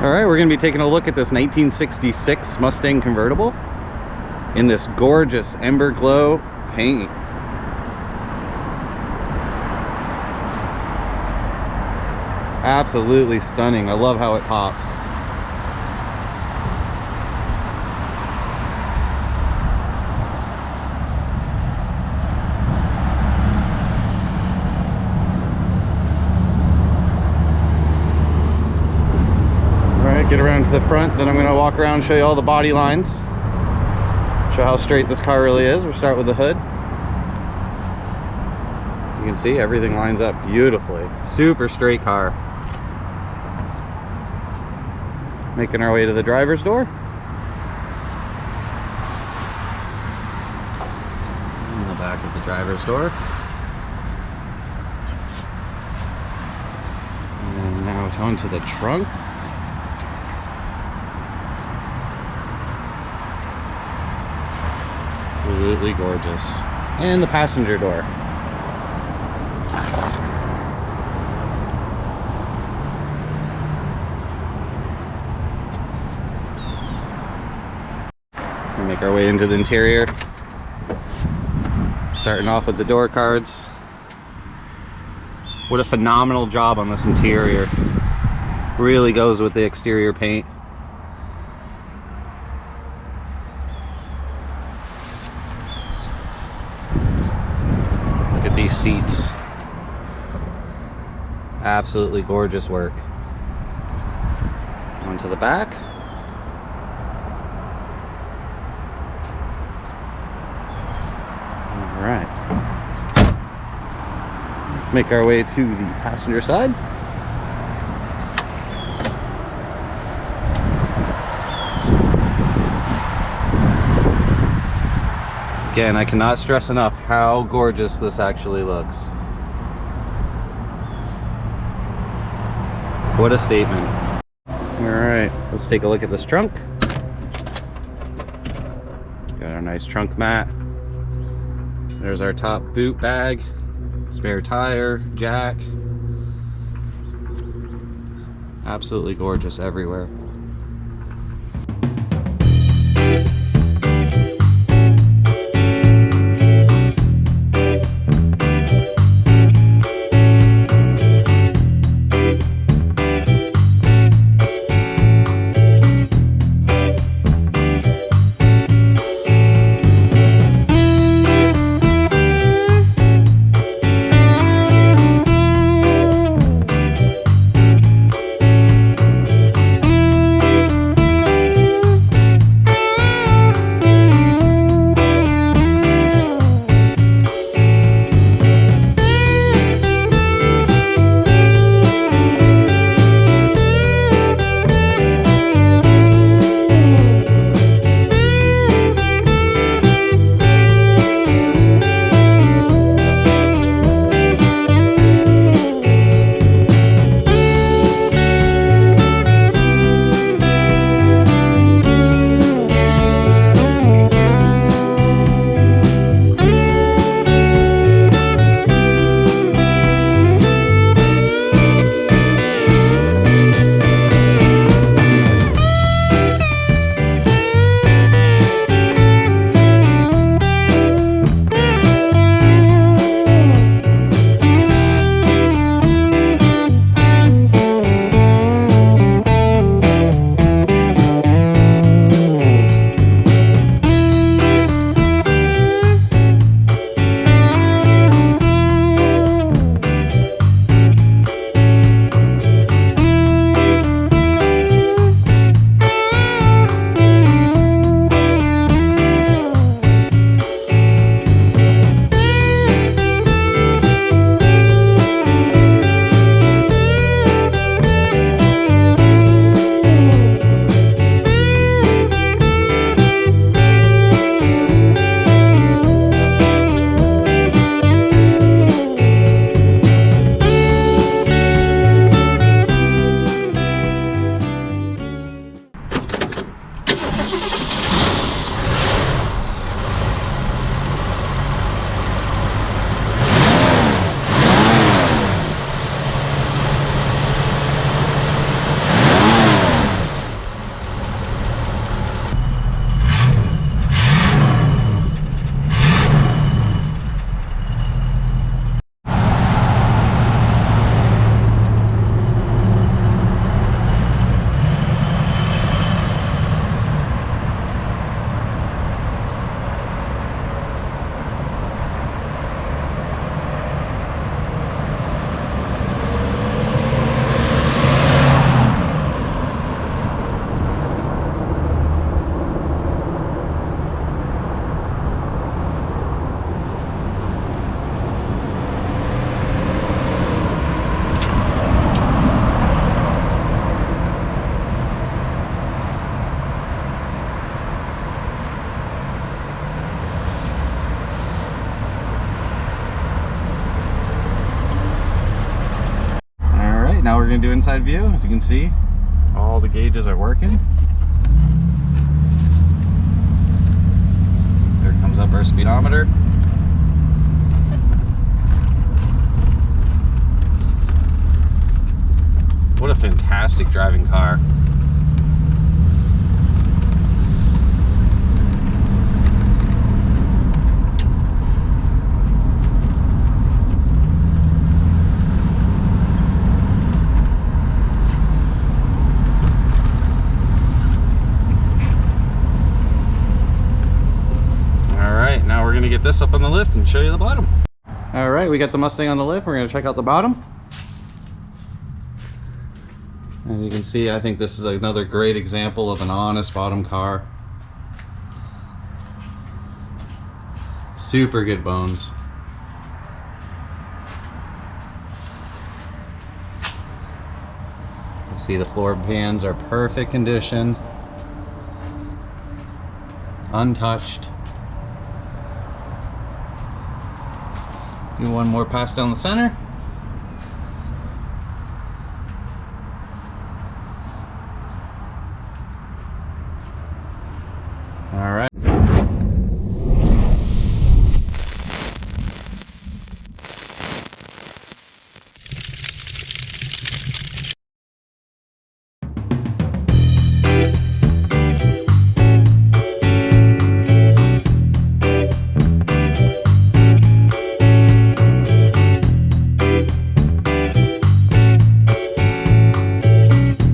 All right, we're gonna be taking a look at this 1966 Mustang convertible in this gorgeous Emberglo paint. It's absolutely stunning. I love how it pops. Get around to the front, then I'm going to walk around and show you all the body lines, show how straight this car really is. We'll start with the hood. So you can see everything lines up beautifully. Super straight car. Making our way to the driver's door. In the back of the driver's door. And now it's onto the trunk. Absolutely gorgeous. And the passenger door. We'll make our way into the interior. Starting off with the door cards. What a phenomenal job on this interior. Really goes with the exterior paint. These seats, absolutely gorgeous work. Onto the back. All right, let's make our way to the passenger side. Again, I cannot stress enough how gorgeous this actually looks. What a statement. All right, let's take a look at this trunk. Got our nice trunk mat. There's our top boot bag, spare tire, jack. Absolutely gorgeous everywhere. inside view. As you can see, all the gauges are working. There comes up our speedometer. What a fantastic driving car. Alright, now we're gonna get this up on the lift and show you the bottom. Alright, we got the Mustang on the lift. We're gonna check out the bottom. As you can see, I think this is another great example of an honest bottom car. Super good bones. You see the floor pans are perfect condition. Untouched. Do one more pass down the center.